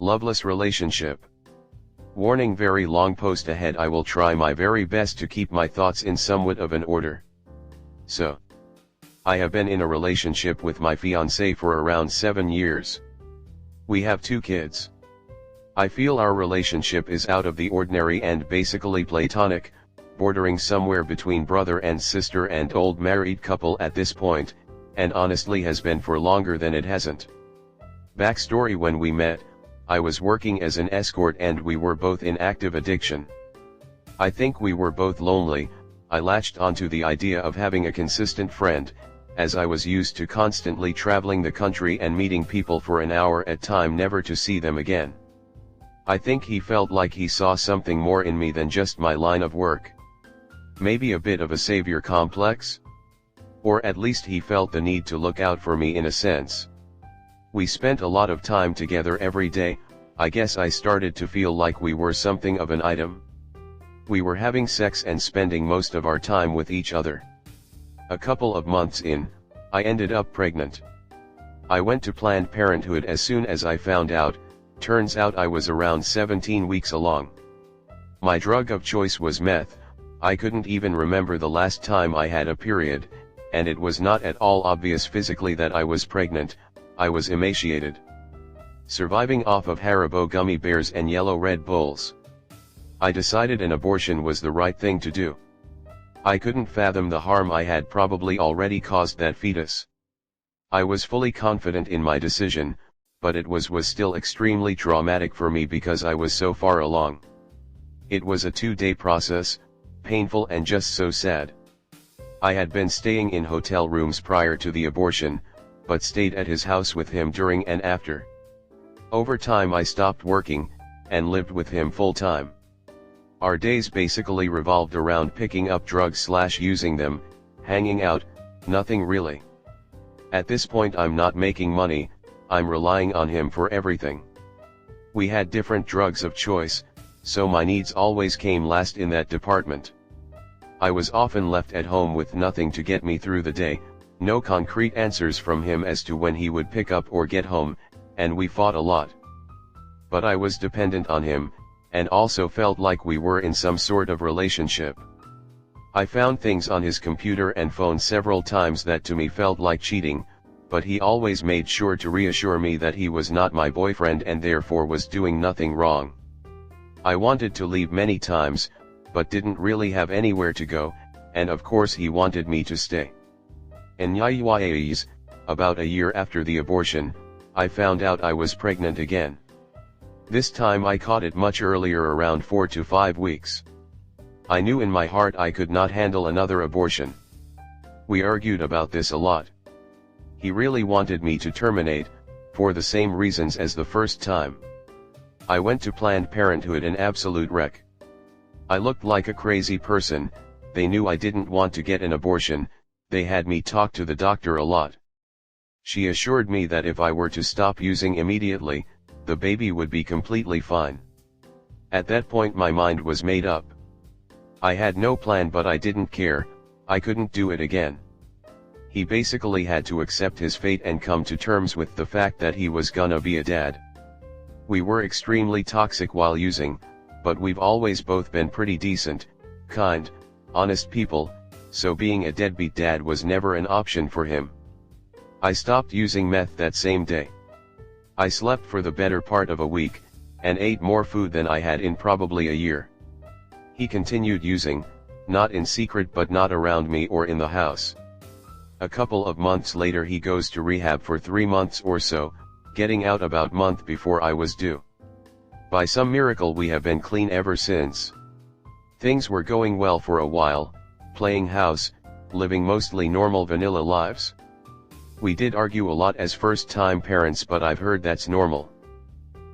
Loveless relationship. Warning: very long post ahead. I will try my very best to keep my thoughts in somewhat of an order. So, I have been in a relationship with my fiancée for around 7 years. We have 2 kids. I feel our relationship is out of the ordinary and basically platonic, bordering somewhere between brother and sister and old married couple at this point, and honestly has been for longer than it hasn't. Backstory: when we met, I was working as an escort and we were both in active addiction. I think we were both lonely. I latched onto the idea of having a consistent friend, as I was used to constantly traveling the country and meeting people for an hour at a time never to see them again. I think he felt like he saw something more in me than just my line of work. Maybe a bit of a savior complex? Or at least he felt the need to look out for me in a sense. We spent a lot of time together every day. I guess I started to feel like we were something of an item. We were having sex and spending most of our time with each other. A couple of months in, I ended up pregnant. I went to Planned Parenthood as soon as I found out. Turns out I was around 17 weeks along. My drug of choice was meth. I couldn't even remember the last time I had a period, and it was not at all obvious physically that I was pregnant. I was emaciated, surviving off of Haribo gummy bears and yellow Red Bulls. I decided an abortion was the right thing to do. I couldn't fathom the harm I had probably already caused that fetus. I was fully confident in my decision, but it was still extremely traumatic for me because I was so far along. It was a 2-day process, painful and just so sad. I had been staying in hotel rooms prior to the abortion, but stayed at his house with him during and after. Over time I stopped working, and lived with him full time. Our days basically revolved around picking up drugs / using them, hanging out, nothing really. At this point I'm not making money, I'm relying on him for everything. We had different drugs of choice, so my needs always came last in that department. I was often left at home with nothing to get me through the day, no concrete answers from him as to when he would pick up or get home, and we fought a lot. But I was dependent on him, and also felt like we were in some sort of relationship. I found things on his computer and phone several times that to me felt like cheating, but he always made sure to reassure me that he was not my boyfriend and therefore was doing nothing wrong. I wanted to leave many times, but didn't really have anywhere to go, and of course he wanted me to stay. Anyways, about a year after the abortion, I found out I was pregnant again. This time I caught it much earlier, around 4 to 5 weeks. I knew in my heart I could not handle another abortion. We argued about this a lot. He really wanted me to terminate, for the same reasons as the first time. I went to Planned Parenthood an absolute wreck. I looked like a crazy person. They knew I didn't want to get an abortion. They had me talk to the doctor a lot. She assured me that if I were to stop using immediately, the baby would be completely fine. At that point my mind was made up. I had no plan, but I didn't care. I couldn't do it again. He basically had to accept his fate and come to terms with the fact that he was gonna be a dad. We were extremely toxic while using, but we've always both been pretty decent, kind, honest people, so being a deadbeat dad was never an option for him. I stopped using meth that same day. I slept for the better part of a week, and ate more food than I had in probably a year. He continued using, not in secret but not around me or in the house. A couple of months later he goes to rehab for 3 months or so, getting out about a month before I was due. By some miracle we have been clean ever since. Things were going well for a while, playing house, living mostly normal vanilla lives. We did argue a lot as first-time parents, but I've heard that's normal.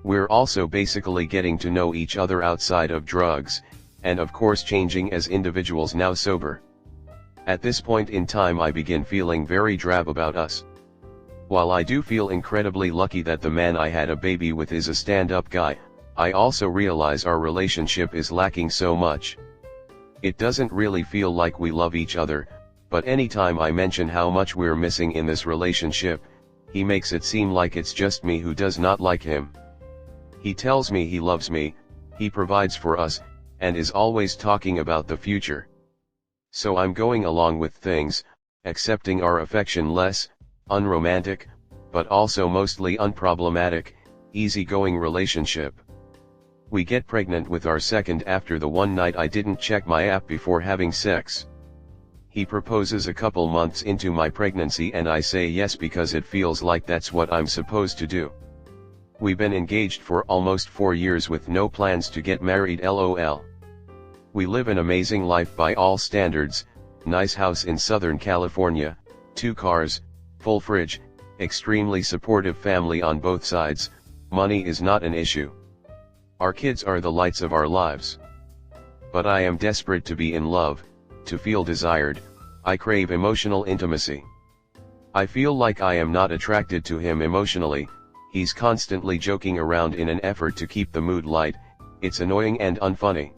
We're also basically getting to know each other outside of drugs, and of course changing as individuals now sober. At this point in time I begin feeling very drab about us. While I do feel incredibly lucky that the man I had a baby with is a stand-up guy, I also realize our relationship is lacking so much. It doesn't really feel like we love each other, but anytime I mention how much we're missing in this relationship, he makes it seem like it's just me who does not like him. He tells me he loves me, he provides for us, and is always talking about the future. So I'm going along with things, accepting our affection less, unromantic, but also mostly unproblematic, easygoing relationship. We get pregnant with our second after the one night I didn't check my app before having sex. He proposes a couple months into my pregnancy and I say yes because it feels like that's what I'm supposed to do. We've been engaged for almost 4 years with no plans to get married lol. We live an amazing life by all standards, nice house in Southern California, 2 cars, full fridge, extremely supportive family on both sides, money is not an issue. Our kids are the lights of our lives. But I am desperate to be in love, to feel desired, I crave emotional intimacy. I feel like I am not attracted to him emotionally, he's constantly joking around in an effort to keep the mood light, it's annoying and unfunny.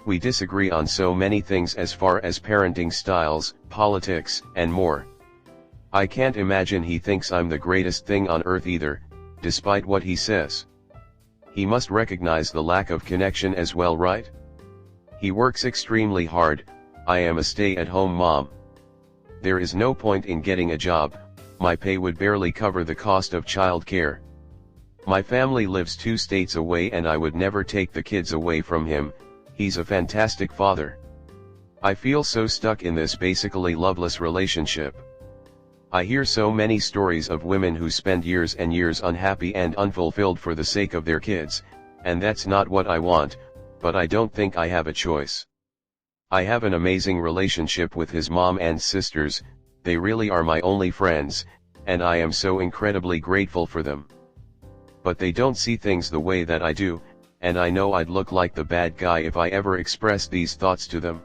We disagree on so many things as far as parenting styles, politics, and more. I can't imagine he thinks I'm the greatest thing on earth either, despite what he says. He must recognize the lack of connection as well, right? He works extremely hard, I am a stay-at-home mom. There is no point in getting a job, my pay would barely cover the cost of childcare. My family lives 2 states away and I would never take the kids away from him, he's a fantastic father. I feel so stuck in this basically loveless relationship. I hear so many stories of women who spend years and years unhappy and unfulfilled for the sake of their kids, and that's not what I want, but I don't think I have a choice. I have an amazing relationship with his mom and sisters, they really are my only friends, and I am so incredibly grateful for them. But they don't see things the way that I do, and I know I'd look like the bad guy if I ever expressed these thoughts to them.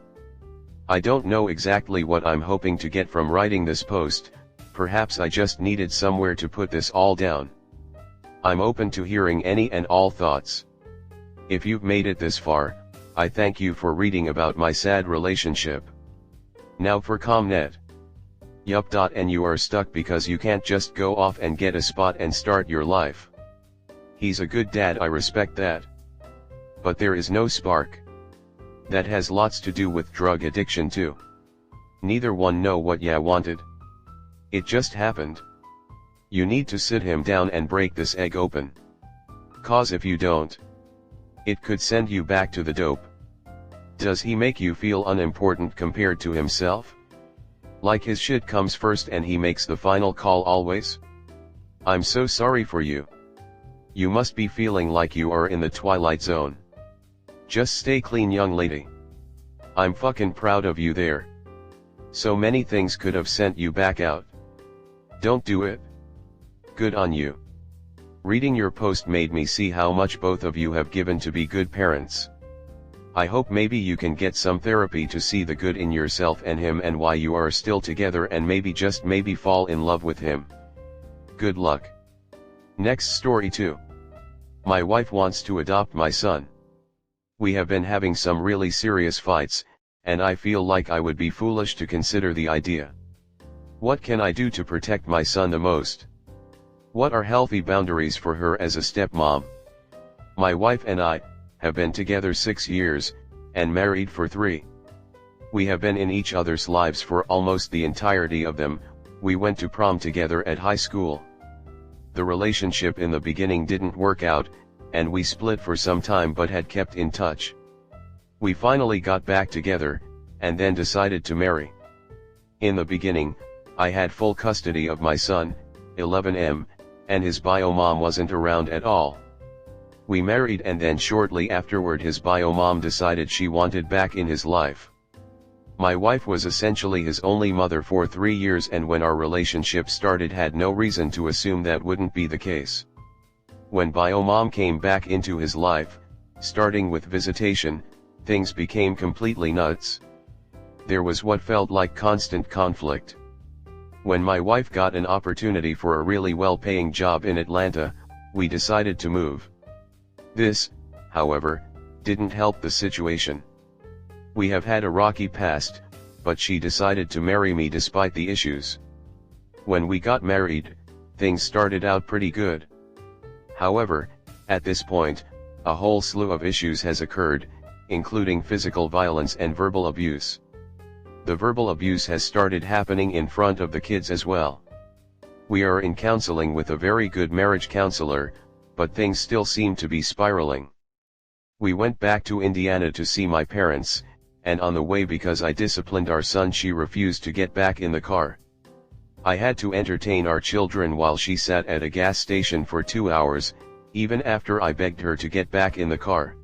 I don't know exactly what I'm hoping to get from writing this post, perhaps I just needed somewhere to put this all down. I'm open to hearing any and all thoughts. If you've made it this far, I thank you for reading about my sad relationship. Now for ComNet. Yup. And you are stuck because you can't just go off and get a spot and start your life. He's a good dad, I respect that. But there is no spark. That has lots to do with drug addiction too. Neither one know what ya wanted. It just happened. You need to sit him down and break this egg open. Cause if you don't, it could send you back to the dope. Does he make you feel unimportant compared to himself? Like his shit comes first and he makes the final call always? I'm so sorry for you. You must be feeling like you are in the twilight zone. Just stay clean, young lady. I'm fucking proud of you there. So many things could have sent you back out. Don't do it. Good on you. Reading your post made me see how much both of you have given to be good parents. I hope maybe you can get some therapy to see the good in yourself and him and why you are still together, and maybe just maybe fall in love with him. Good luck. Next story 2. My wife wants to adopt my son. We have been having some really serious fights, and I feel like I would be foolish to consider the idea. What can I do to protect my son the most? What are healthy boundaries for her as a stepmom? My wife and I have been together 6 years, and married for 3. We have been in each other's lives for almost the entirety of them. We went to prom together at high school. The relationship in the beginning didn't work out, and we split for some time but had kept in touch. We finally got back together, and then decided to marry. In the beginning, I had full custody of my son, 11M, and his bio mom wasn't around at all. We married, and then shortly afterward his bio mom decided she wanted back in his life. My wife was essentially his only mother for 3 years, and when our relationship started had no reason to assume that wouldn't be the case. When bio mom came back into his life, starting with visitation, things became completely nuts. There was what felt like constant conflict. When my wife got an opportunity for a really well-paying job in Atlanta, we decided to move. This, however, didn't help the situation. We have had a rocky past, but she decided to marry me despite the issues. When we got married, things started out pretty good. However, At this point, a whole slew of issues has occurred, including physical violence and verbal abuse. The verbal abuse has started happening in front of the kids as well. We are in counseling with a very good marriage counselor, but things still seem to be spiraling. We went back to Indiana to see my parents, and on the way, because I disciplined our son, she refused to get back in the car. I had to entertain our children while she sat at a gas station for 2 hours, even after I begged her to get back in the car.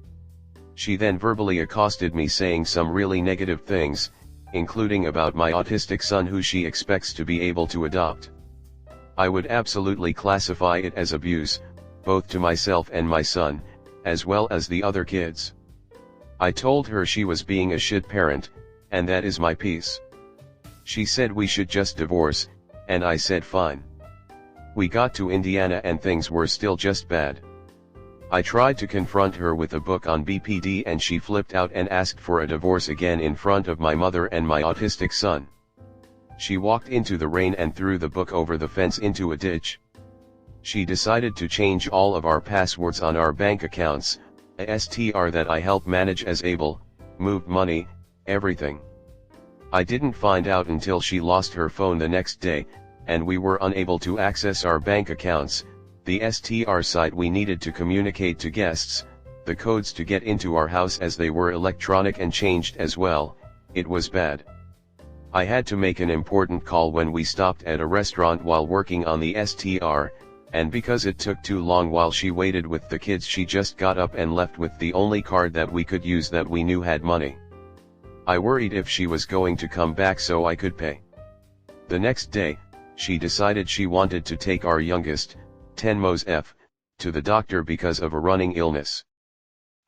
She then verbally accosted me, saying some really negative things, including about my autistic son who she expects to be able to adopt. I would absolutely classify it as abuse, both to myself and my son, as well as the other kids. I told her she was being a shit parent, and that is my piece. She said we should just divorce, and I said fine. We got to Indiana and things were still just bad. I tried to confront her with a book on BPD and she flipped out and asked for a divorce again in front of my mother and my autistic son. She walked into the rain and threw the book over the fence into a ditch. She decided to change all of our passwords on our bank accounts, a STR that I help manage as able, moved money, everything. I didn't find out until she lost her phone the next day, and we were unable to access our bank accounts, the STR site we needed to communicate to guests, the codes to get into our house as they were electronic and changed as well. It was bad. I had to make an important call when we stopped at a restaurant while working on the STR, and because it took too long while she waited with the kids, she just got up and left with the only card that we could use that we knew had money. I worried if she was going to come back so I could pay. The next day, she decided she wanted to take our youngest, 10 Mos F, to the doctor because of a running illness.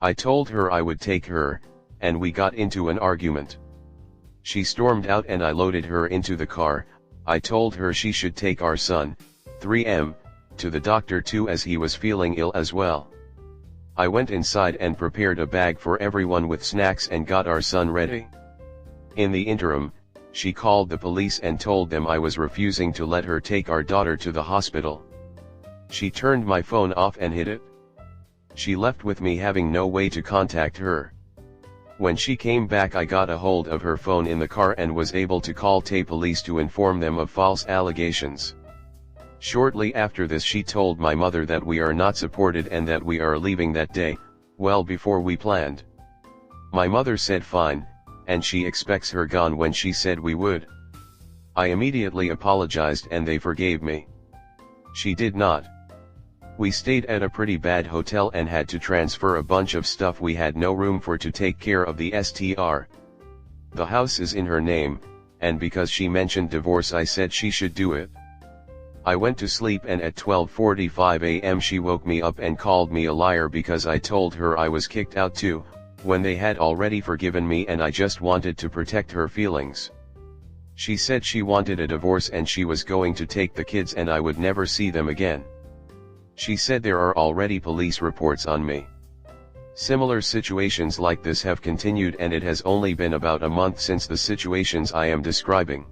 I told her I would take her, and we got into an argument. She stormed out and I loaded her into the car. I told her she should take our son, 3M, to the doctor too as he was feeling ill as well. I went inside and prepared a bag for everyone with snacks and got our son ready. In the interim, she called the police and told them I was refusing to let her take our daughter to the hospital. She turned my phone off and hid it. She left with me having no way to contact her. When she came back, I got a hold of her phone in the car and was able to call the police to inform them of false allegations. Shortly after this, she told my mother that we are not supported and that we are leaving that day, well before we planned. My mother said fine, and she expects her gone when she said we would. I immediately apologized and they forgave me. She did not. We stayed at a pretty bad hotel and had to transfer a bunch of stuff we had no room for to take care of the STR. The house is in her name, and because she mentioned divorce I said she should do it. I went to sleep and at 12:45 a.m. she woke me up and called me a liar because I told her I was kicked out too, when they had already forgiven me and I just wanted to protect her feelings. She said she wanted a divorce and she was going to take the kids and I would never see them again. She said there are already police reports on me. Similar situations like this have continued and it has only been about a month since the situations I am describing.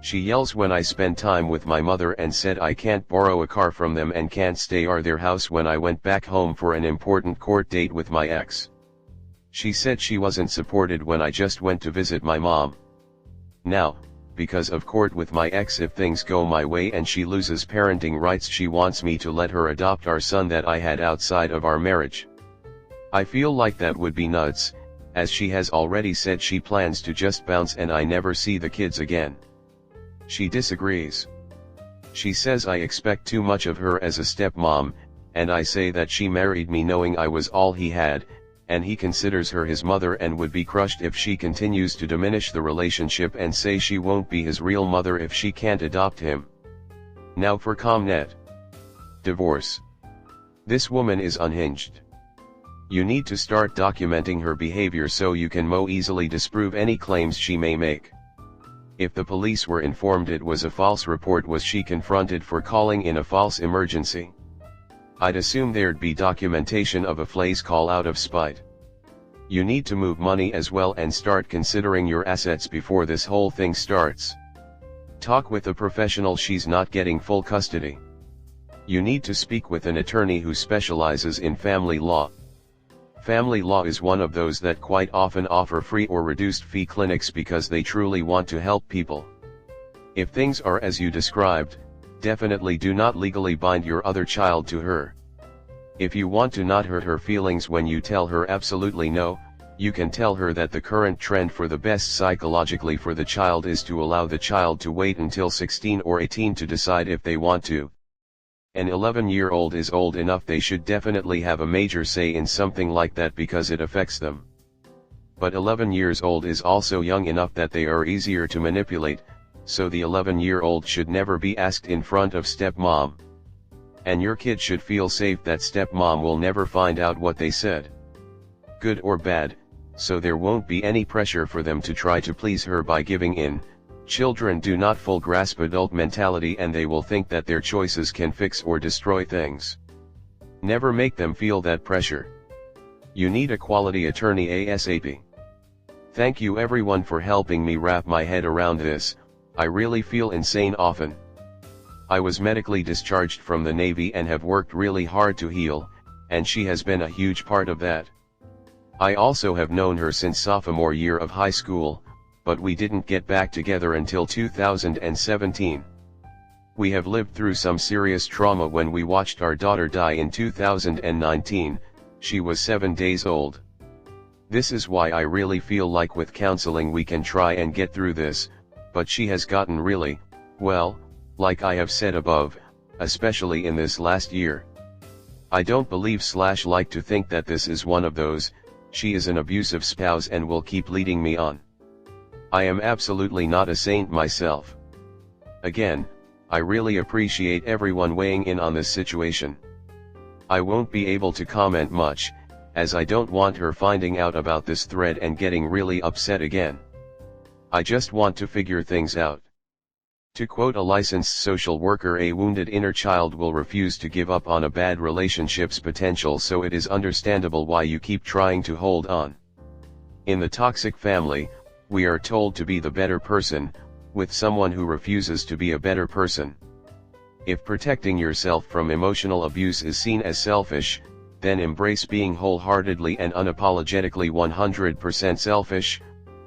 She yells when I spend time with my mother and said I can't borrow a car from them and can't stay at their house when I went back home for an important court date with my ex. She said she wasn't supported when I just went to visit my mom. Now, because of court with my ex, if things go my way and she loses parenting rights, she wants me to let her adopt our son that I had outside of our marriage. I feel like that would be nuts, as she has already said she plans to just bounce and I never see the kids again. She disagrees. She says I expect too much of her as a stepmom, and I say that she married me knowing I was all he had, and he considers her his mother and would be crushed if she continues to diminish the relationship and say she won't be his real mother if she can't adopt him. Now for ComNet. Divorce. This woman is unhinged. You need to start documenting her behavior so you can more easily disprove any claims she may make. If the police were informed it was a false report, was she confronted for calling in a false emergency? I'd assume there'd be documentation of a flay's call out of spite. You need to move money as well and start considering your assets before this whole thing starts. Talk with a professional. She's not getting full custody. You need to speak with an attorney who specializes in family law. Family law is one of those that quite often offer free or reduced fee clinics because they truly want to help people. If things are as you described, definitely do not legally bind your other child to her. If you want to not hurt her feelings when you tell her absolutely no, you can tell her that the current trend for the best psychologically for the child is to allow the child to wait until 16 or 18 to decide if they want to. An 11-year-old is old enough, they should definitely have a major say in something like that because it affects them. But 11 years old is also young enough that they are easier to manipulate, so the 11-year-old should never be asked in front of stepmom. And your kid should feel safe that stepmom will never find out what they said, good or bad, so there won't be any pressure for them to try to please her by giving in. Children do not full grasp adult mentality and they will think that their choices can fix or destroy things. Never make them feel that pressure. You need a quality attorney ASAP. Thank you everyone for helping me wrap my head around this. I really feel insane often. I was medically discharged from the Navy and have worked really hard to heal, and she has been a huge part of that. I also have known her since sophomore year of high school, but we didn't get back together until 2017. We have lived through some serious trauma when we watched our daughter die in 2019, she was 7 days old. This is why I really feel like with counseling we can try and get through this, but she has gotten really, well, like I have said above, especially in this last year. I don't believe/like to think that this is one of those, she is an abusive spouse and will keep leading me on. I am absolutely not a saint myself. Again, I really appreciate everyone weighing in on this situation. I won't be able to comment much, as I don't want her finding out about this thread and getting really upset again. I just want to figure things out. To quote a licensed social worker, a wounded inner child will refuse to give up on a bad relationship's potential, so it is understandable why you keep trying to hold on. In the toxic family, we are told to be the better person, with someone who refuses to be a better person. If protecting yourself from emotional abuse is seen as selfish, then embrace being wholeheartedly and unapologetically 100% selfish.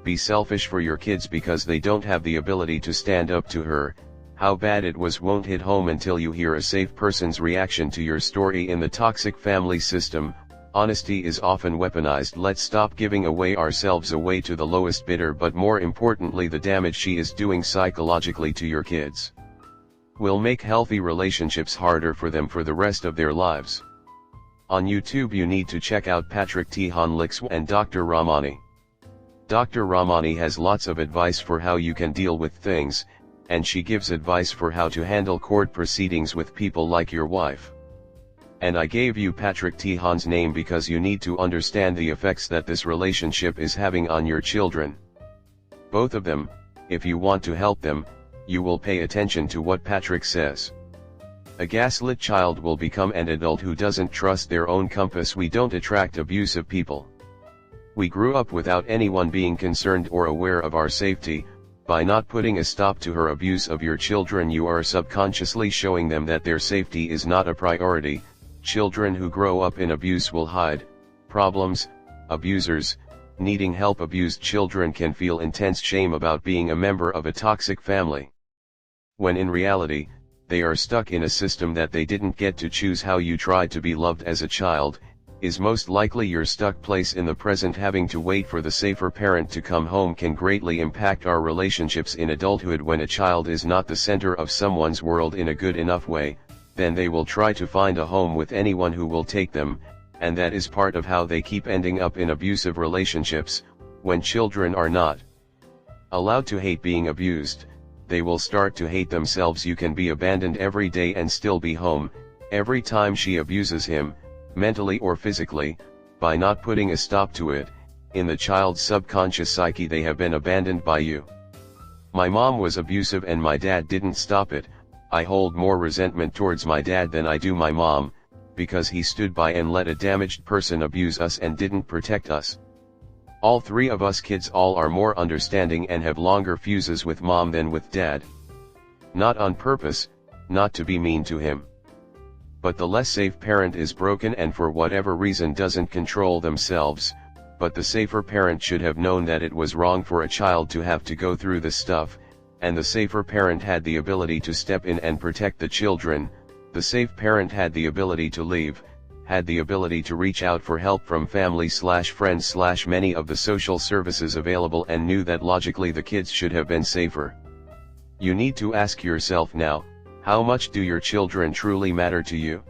Be selfish for your kids because they don't have the ability to stand up to her. How bad it was won't hit home until you hear a safe person's reaction to your story. In the toxic family system, honesty is often weaponized. Let's stop giving ourselves away to the lowest bidder, but more importantly the damage she is doing psychologically to your kids will make healthy relationships harder for them for the rest of their lives. On YouTube you need to check out Patrick Tihanlix and Dr. Ramani. Dr. Ramani has lots of advice for how you can deal with things, and she gives advice for how to handle court proceedings with people like your wife. And I gave you Patrick Tihan's name because you need to understand the effects that this relationship is having on your children. Both of them, if you want to help them, you will pay attention to what Patrick says. A gaslit child will become an adult who doesn't trust their own compass. We don't attract abusive people. We grew up without anyone being concerned or aware of our safety. By not putting a stop to her abuse of your children, you are subconsciously showing them that their safety is not a priority. Children who grow up in abuse will hide problems, abusers, needing help. Abused children can feel intense shame about being a member of a toxic family, when in reality, they are stuck in a system that they didn't get to choose. How you tried to be loved as a child is most likely your stuck place in the present. Having to wait for the safer parent to come home can greatly impact our relationships in adulthood. When a child is not the center of someone's world in a good enough way, then they will try to find a home with anyone who will take them, and that is part of how they keep ending up in abusive relationships. When children are not allowed to hate being abused, they will start to hate themselves. You can be abandoned every day and still be home every time she abuses him, mentally or physically. By not putting a stop to it, in the child's subconscious psyche they have been abandoned by you. My mom was abusive and my dad didn't stop it. I hold more resentment towards my dad than I do my mom, because he stood by and let a damaged person abuse us and didn't protect us. All three of us kids are more understanding and have longer fuses with mom than with dad. Not on purpose, not to be mean to him. but the less safe parent is broken and for whatever reason doesn't control themselves, but the safer parent should have known that it was wrong for a child to have to go through this stuff, and the safer parent had the ability to step in and protect the children. The safe parent had the ability to leave, had the ability to reach out for help from family/friends/ many of the social services available, and knew that logically the kids should have been safer. You need to ask yourself now, how much do your children truly matter to you?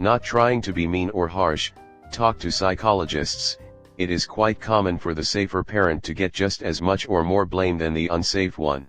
Not trying to be mean or harsh, talk to psychologists. It is quite common for the safer parent to get just as much or more blame than the unsafe one.